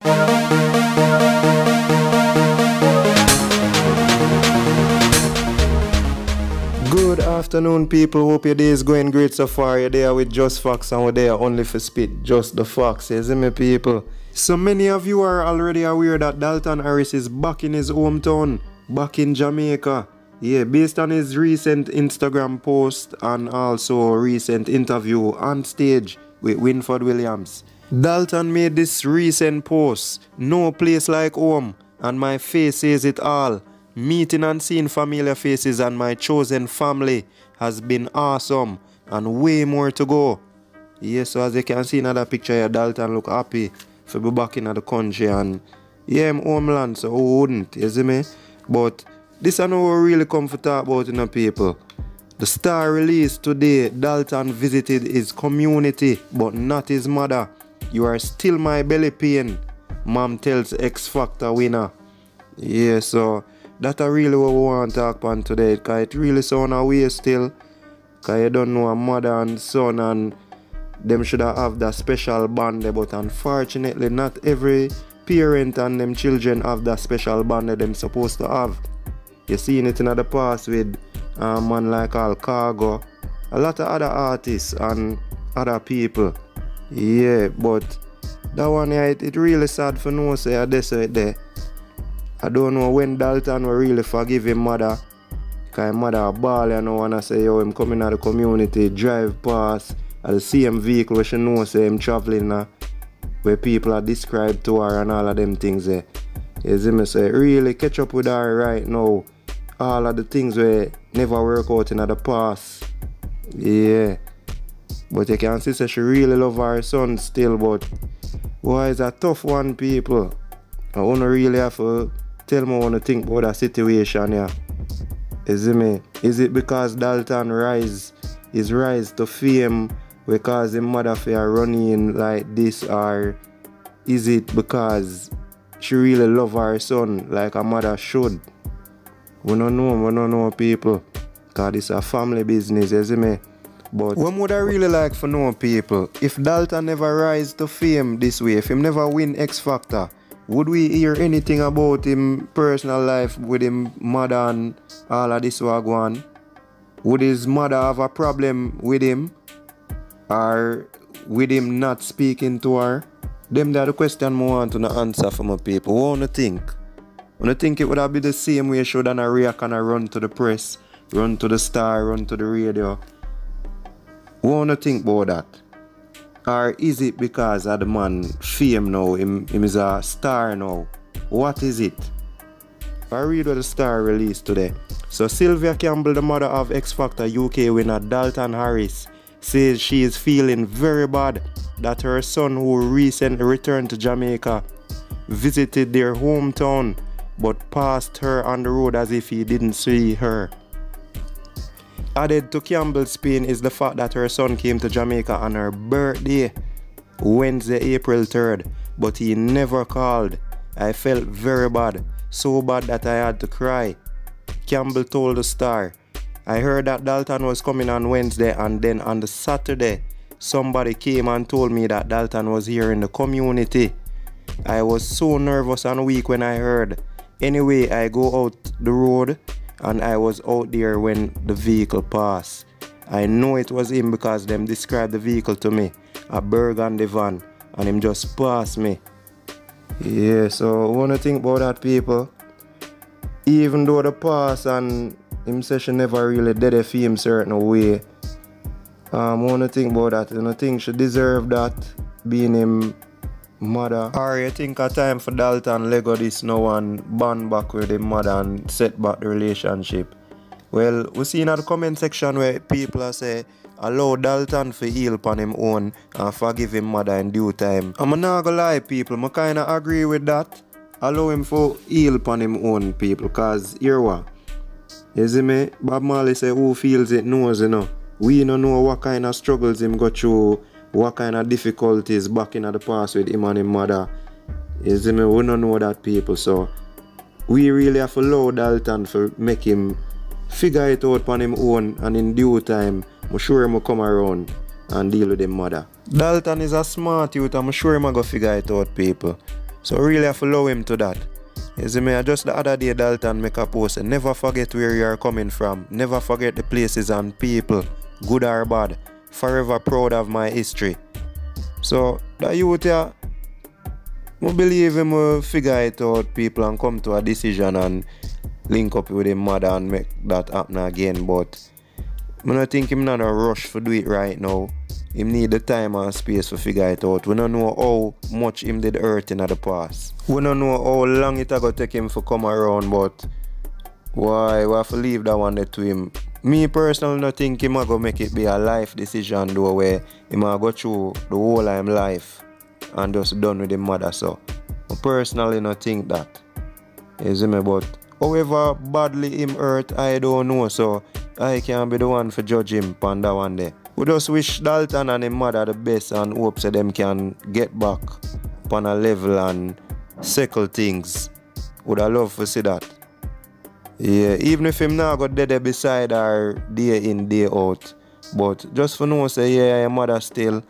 Good afternoon, people. Hope your day is going great so far. You're there with Just Facts and we're there only for spit just the facts. You see me, people? So many of you are already aware that Dalton Harris is back in his hometown, back in Jamaica. Yeah, based on his recent Instagram post and also recent interview on stage with Winford Williams. Dalton made this recent post, "No place like home, and my face says it all. Meeting and seeing familiar faces and my chosen family has been awesome and way more to go." Yeah, so as you can see in that picture here, Dalton look happy to be back in the country and yeah, I'm homeland, so who wouldn't, you see me? But this I know we really come to talk about, people. The star released today, Dalton visited his community but not his mother. "You are still my belly pain," mom tells X Factor winner. Yeah, so that's really what we want to talk about today, because it really sound away still. Because you don't know a mother and son and them should have that special bond there, but unfortunately not every parent and them children have that special bond that them supposed to have. You seen it in the past with a man like Al Cargo, a lot of other artists and other people. Yeah, but that one here, it really sad for no say this right there. I don't know when Dalton will really forgive his mother. Because his mother ball, you know, wanna say, yo, him coming out of the community, drive past at the same vehicle where she know say him traveling where people are described to her and all of them things there. You see me say, really catch up with her right now. All of the things where never work out in the past. Yeah. But you can see say she really love her son still, but boy, it's a tough one, people. I wanna really have to tell me what I think about that situation here. You see me? Is it because Dalton rise to fame because his mother for running like this, or is it because she really love her son like a mother should? We don't know, people. Because it's a family business, you see me? But what would I really like for know, people? If Dalton never rise to fame this way, if him never win X Factor, would we hear anything about him personal life with him mother and all of this wagwan? Would his mother have a problem with him? Or with him not speaking to her? Them that the question I want to answer for my people. What do you think? I think it would have been the same way should and react and run to the press, run to the star, run to the radio. What do you think about that? Or is it because of the man fame now, him is a star now? What is it? I read what the star released today. So Sylvia Campbell, the mother of X Factor UK winner Dalton Harris, says she is feeling very bad that her son, who recently returned to Jamaica, visited their hometown but passed her on the road as if he didn't see her. Added to Campbell's pain is the fact that her son came to Jamaica on her birthday, Wednesday, April 3rd, but he never called. "I felt very bad, so bad that I had to cry," Campbell told the Star. "I heard that Dalton was coming on Wednesday, and then on the Saturday, somebody came and told me that Dalton was here in the community. I was so nervous and weak when I heard. Anyway, I go out the road and I was out there when the vehicle passed. I know it was him because them described the vehicle to me, a burgundy van, and him just passed me." Yeah, so what do you think about that, people? Even though the pass and him say she never really did it for him certain way, what do you think about that? And I think she deserve that, being him mother. Or you think a time for Dalton Lego this now and bond back with his mother and set back the relationship? Well, we see in the comment section where people are say allow Dalton to heal upon him own and forgive him mother in due time. I'm not gonna lie, people, I kinda agree with that. Allow him to heal upon him own, people, cause here what? You see me? Bob Marley say who feels it knows, you know. We don't know what kind of struggles him go through, what kind of difficulties back in the past with him and his mother. You see me? We don't know that, people, so we really have to allow Dalton to make him figure it out on him own, and in due time, I'm sure him will come around and deal with his mother. Dalton is a smart youth, I'm sure him will go figure it out, people. So really have to allow him to that. You see me, just the other day Dalton make a post, never forget where you are coming from. Never forget the places and people, good or bad. Forever proud of my history. So the youth here, I believe him will figure it out, people, and come to a decision and link up with him mother and make that happen again. But I don't think him not a rush to do it right now. Him need the time and space to figure it out. We don't know how much him did hurt in the past. We don't know how long it go take him to come around, but why we have to leave that one there to him. Me personally don't think him go make it be a life decision though, where him go through the whole of him life and just done with him mother. So I personally don't think that. You see me, but however badly him hurt, I don't know, so I can't be the one for judge him on that one day. We just wish Dalton and his mother the best and hope that them can get back on a level and settle things. Would I love to see that. Yeah, even if him now got dead beside her day in, day out. But just for know say yeah, your mother still,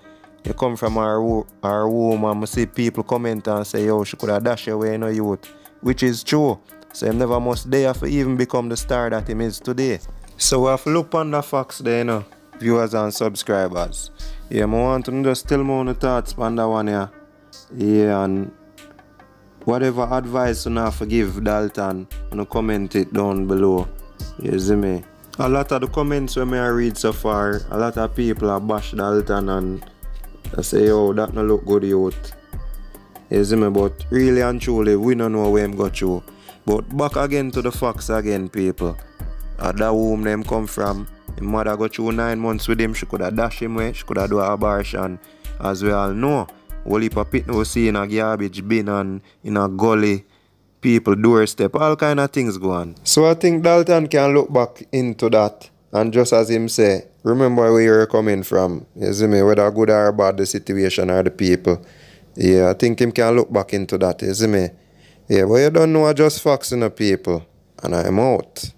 you come from her womb and I see people comment and say yo, she could have dashed away in her youth. Which is true. So him never must dare for even become the star that him is today. So we have to look on the facts there, you know, viewers and subscribers. Yeah, I want to just tell me on the thoughts on that one here. Yeah, and whatever advice you have to give Dalton, and comment it down below. You see me? A lot of the comments when I read so far, a lot of people have bashed Dalton and they say, oh, that no look good youth. You see me? But really and truly, we don't know where him got through. But back again to the facts again, people. At that womb them come from, his mother got through 9 months with him, she could have dashed him away, she could have done an abortion. As we all know, whole heap of people see in a garbage bin and in a gully, people doorstep, all kind of things go on. So I think Dalton can look back into that and just as him say, remember where you're coming from. You see me, whether good or bad the situation or the people. Yeah, I think him can look back into that, you see me. Yeah, but you don't know just facts in the people. And I'm out.